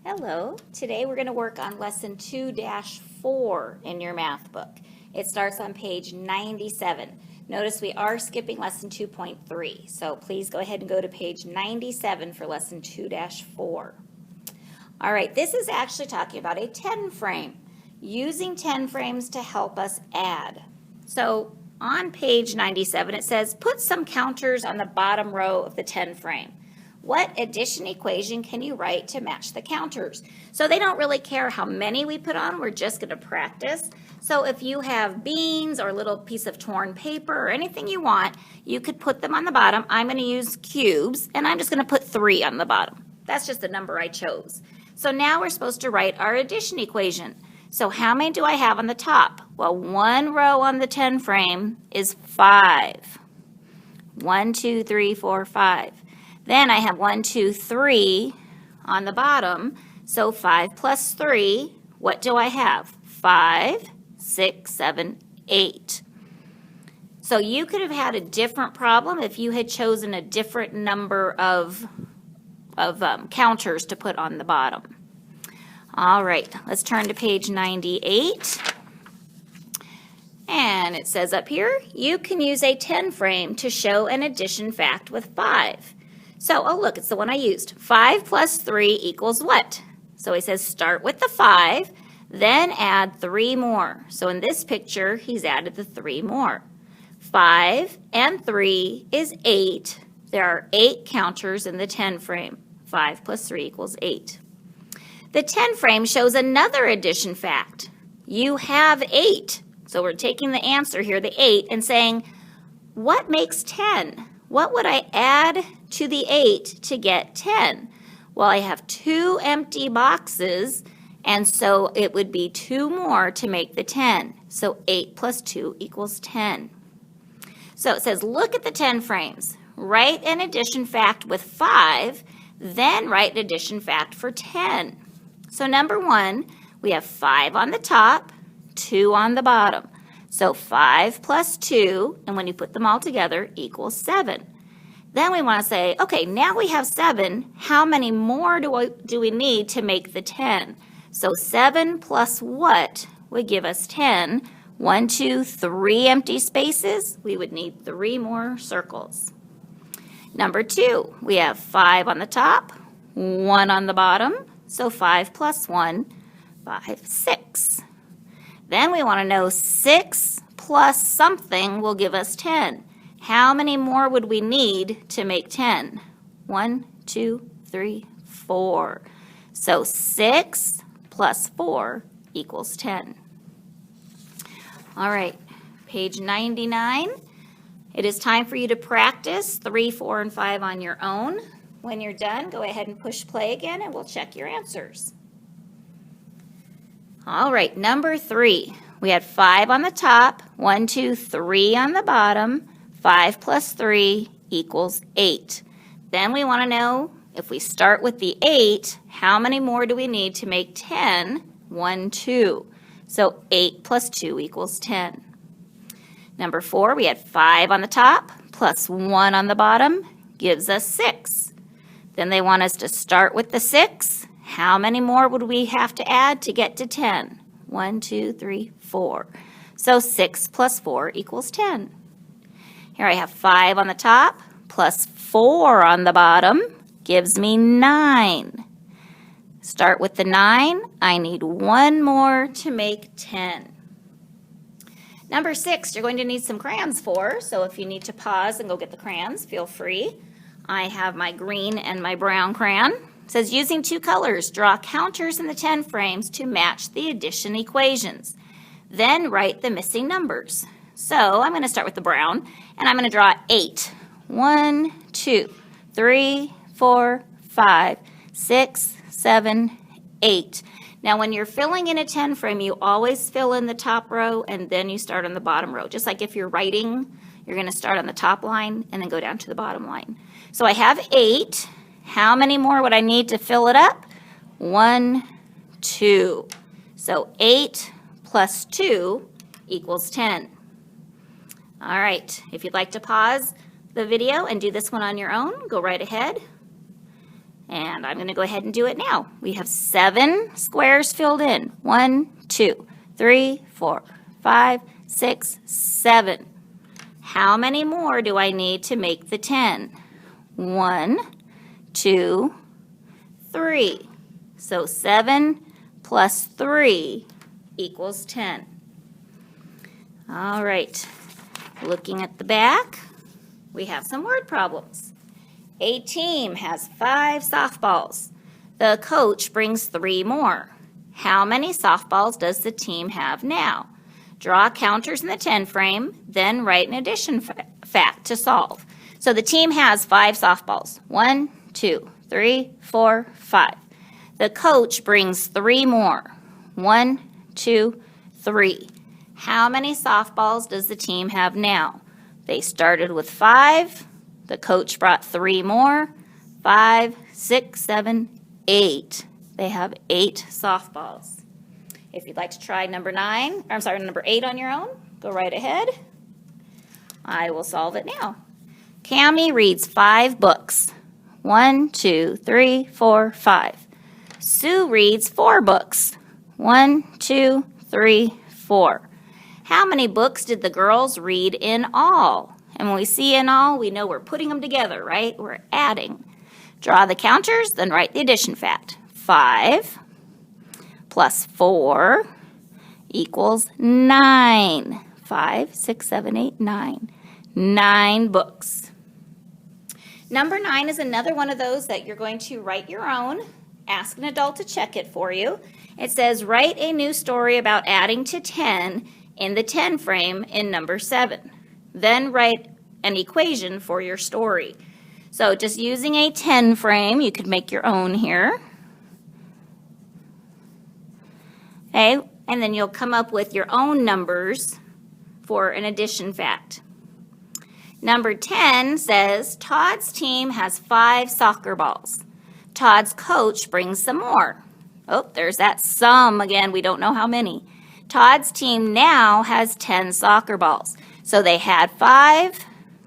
Hello. Today we're going to work on lesson 2-4 in your math book. It starts on page 97. Notice we are skipping lesson 2.3, so please go ahead and go to page 97 for lesson 2-4. All right, this is actually talking about a 10 frame, using 10 frames to help us add. So on page 97 it says put some counters on the bottom row of the 10 frame. What addition equation can you write to match the counters? So they don't really care how many we put on, we're just going to practice. So if you have beans or a little piece of torn paper or anything you want, you could put them on the bottom. I'm going to use cubes, and I'm just going to put 3 on the bottom. That's just the number I chose. So now we're supposed to write our addition equation. So how many do I have on the top? Well, one row on the 10 frame is 5. 1, 2, 3, 4, 5. Then I have 1, 2, 3 on the bottom. So 5 plus 3, what do I have? 5, 6, 7, 8. So you could have had a different problem if you had chosen a different number of counters to put on the bottom. All right, let's turn to page 98. And it says up here, you can use a 10 frame to show an addition fact with 5. So, oh look, it's the one I used. 5 plus 3 equals what? So he says start with the 5, then add 3 more. So in this picture, he's added the 3 more. 5 and 3 is 8. There are 8 counters in the 10 frame. 5 plus 3 equals 8. The 10 frame shows another addition fact. You have 8. So we're taking the answer here, the 8, and saying, what makes 10? What would I add to the 8 to get 10? Well, I have 2 empty boxes, and so it would be 2 more to make the 10. So 8 plus 2 equals 10. So it says, look at the 10 frames. Write an addition fact with 5, then write an addition fact for 10. So number 1, we have 5 on the top, 2 on the bottom. So 5 plus 2, and when you put them all together, equals 7. Then we want to say, okay, now we have 7. How many more do we need to make the 10? So 7 plus what would give us 10? 1, 2, 3 empty spaces. We would need 3 more circles. Number 2, we have 5 on the top, 1 on the bottom. So 5 plus 1, 5, 6. Then we want to know 6 plus something will give us 10. How many more would we need to make 10? 1, 2, 3, 4. So 6 plus 4 equals 10. All right, page 99. It is time for you to practice 3, 4, and 5 on your own. When you're done, go ahead and push play again and we'll check your answers. All right, number 3. We had 5 on the top, 1, 2, 3 on the bottom. 5 plus 3 equals 8. Then we want to know, if we start with the 8, how many more do we need to make 10? 1, 2. So 8 plus 2 equals 10. Number 4, we had 5 on the top plus 1 on the bottom gives us 6. Then they want us to start with the 6. How many more would we have to add to get to 10? 1, 2, 3, 4. So 6 plus 4 equals 10. Here I have 5 on the top plus 4 on the bottom gives me 9. Start with the 9. I need 1 more to make 10. Number 6, you're going to need some crayons for, so if you need to pause and go get the crayons, feel free. I have my green and my brown crayon. It says, using 2 colors, draw counters in the 10 frames to match the addition equations. Then write the missing numbers. So I'm going to start with the brown, and I'm going to draw 8. 1, 2, 3, 4, 5, 6, 7, 8. Now when you're filling in a 10 frame, you always fill in the top row and then you start on the bottom row. Just like if you're writing, you're going to start on the top line and then go down to the bottom line. So I have 8. How many more would I need to fill it up? 1, 2. So 8 plus 2 equals 10. All right, if you'd like to pause the video and do this one on your own, go right ahead. And I'm going to go ahead and do it now. We have 7 squares filled in. 1, 2, 3, 4, 5, 6, 7. How many more do I need to make the 10? 1, 2, 3. So 7 plus 3 equals 10. All right, looking at the back, we have some word problems. A team has 5 softballs. The coach brings 3 more. How many softballs does the team have now? Draw counters in the 10 frame, then write an addition fact to solve. So the team has 5 softballs. 1, 2, 3, 4, 5. The coach brings 3 more. 1, 2, 3. How many softballs does the team have now? They started with 5. The coach brought 3 more. 5, 6, 7, 8. They have 8 softballs. If you'd like to try number 8 on your own, go right ahead. I will solve it now. Cammie reads 5 books. 1, 2, 3, 4, 5. Sue reads 4 books. 1, 2, 3, 4. How many books did the girls read in all? And when we see in all, we know we're putting them together, right? We're adding. Draw the counters, then write the addition fact. 5 plus 4 equals 9. 5, 6, 7, 8, 9. 9 books. Number 9 is another one of those that you're going to write your own. Ask an adult to check it for you. It says, write a new story about adding to 10 in the 10 frame in number 7. Then write an equation for your story. So just using a 10 frame, you could make your own here. Okay, and then you'll come up with your own numbers for an addition fact. Number 10 says, Todd's team has 5 soccer balls. Todd's coach brings some more. Oh, there's that some again. We don't know how many. Todd's team now has 10 soccer balls. So they had 5.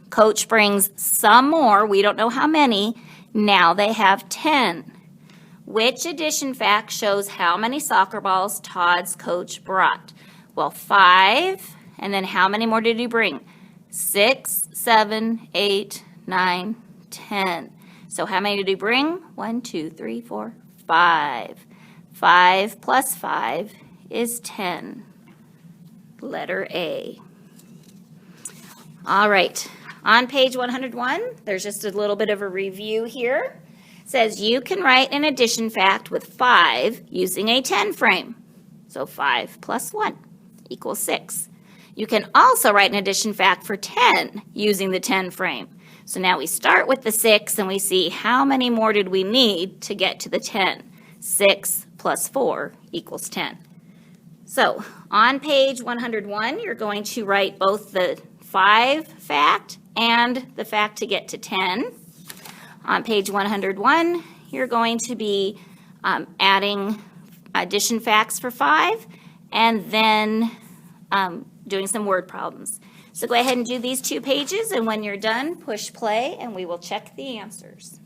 Coach brings some more. We don't know how many. Now they have 10. Which addition fact shows how many soccer balls Todd's coach brought? Well, 5. And then how many more did he bring? 6, 7, 8, 9, 10. So how many did he bring? 1, 2, 3, 4, 5. 5 plus 5 is 10. Letter A. All right. On page 101, there's just a little bit of a review here. It says you can write an addition fact with 5 using a 10 frame. So 5 plus 1 equals 6. You can also write an addition fact for 10 using the 10 frame. So now we start with the 6 and we see how many more did we need to get to the 10. 6 plus 4 equals 10. So on page 101, you're going to write both the 5 fact and the fact to get to 10. On page 101, you're going to be adding addition facts for 5 and then doing some word problems. So go ahead and do these 2 pages, and when you're done, push play and we will check the answers.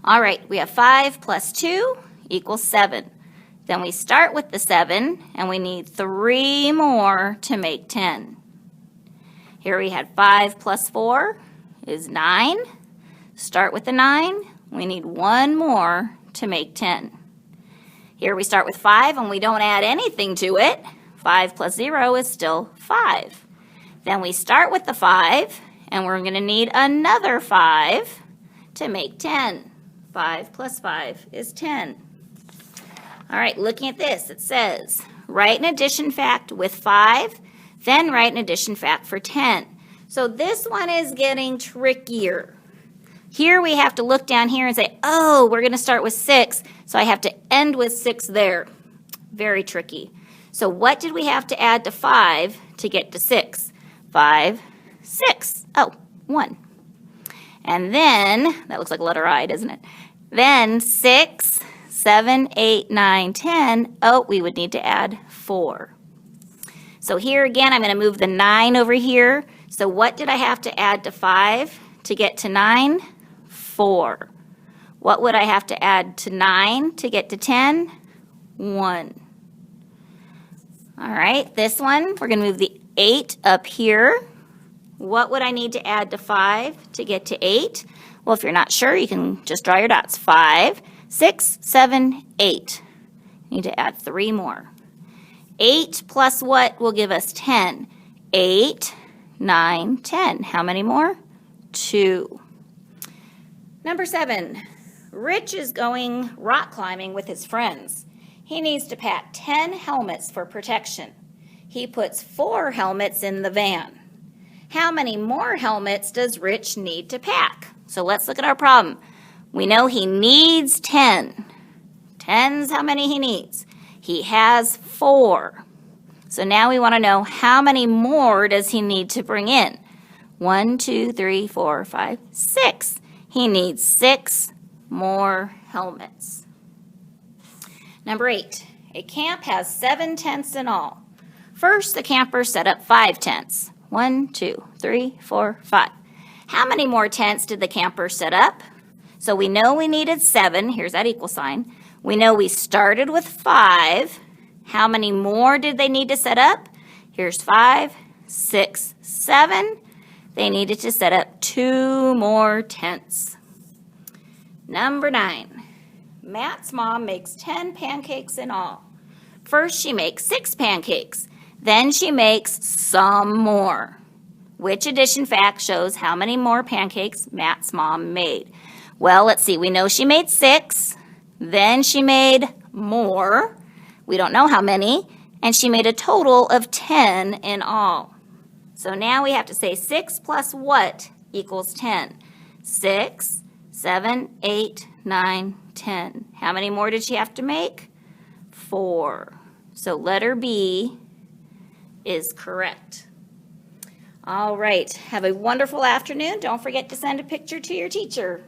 All right, we have 5 plus 2 equals 7. Then we start with the 7 and we need 3 more to make 10. Here we had 5 plus 4 is 9. Start with the 9. We need 1 more to make 10. Here we start with 5 and we don't add anything to it. 5 plus 0 is still 5. Then we start with the 5 and we're going to need another 5 to make 10. 5 plus 5 is 10. All right, looking at this, it says, write an addition fact with 5, then write an addition fact for 10. So this one is getting trickier. Here we have to look down here and say, oh, we're going to start with 6, so I have to end with 6 there. Very tricky. So what did we have to add to 5 to get to 6? 5, 6. Oh, 1. And then, that looks like a letter I, doesn't it? Then 6, 7, 8, 9, 10. Oh, we would need to add 4. So here again, I'm going to move the 9 over here. So what did I have to add to 5 to get to 9? 4. What would I have to add to 9 to get to 10? 1. All right, this one, we're going to move the 8 up here. What would I need to add to 5 to get to 8? Well, if you're not sure, you can just draw your dots. 5, 6, 7, 8. You need to add 3 more. 8 plus what will give us 10? 8, 9, 10. How many more? 2. Number 7, Rich is going rock climbing with his friends. He needs to pack 10 helmets for protection. He puts 4 helmets in the van. How many more helmets does Rich need to pack? So let's look at our problem. We know he needs 10. 10's how many he needs. He has 4. So now we want to know how many more does he need to bring in? 1, 2, 3, 4, 5, 6. He needs 6 more helmets. Number 8, a camp has 7 tents in all. First, the campers set up 5 tents. 1, 2, 3, 4, 5. How many more tents did the campers set up? So we know we needed 7. Here's that equal sign. We know we started with 5. How many more did they need to set up? Here's 5, 6, 7. They needed to set up 2 more tents. Number 9. Matt's mom makes 10 pancakes in all. First, she makes 6 pancakes. Then she makes some more. Which addition fact shows how many more pancakes Matt's mom made? Well, let's see. We know she made 6. Then she made more. We don't know how many. And she made a total of 10 in all. So now we have to say 6 plus what equals 10? 6, 7, 8, 9, 10. How many more did she have to make? 4. So letter B is correct. All right. Have a wonderful afternoon. Don't forget to send a picture to your teacher.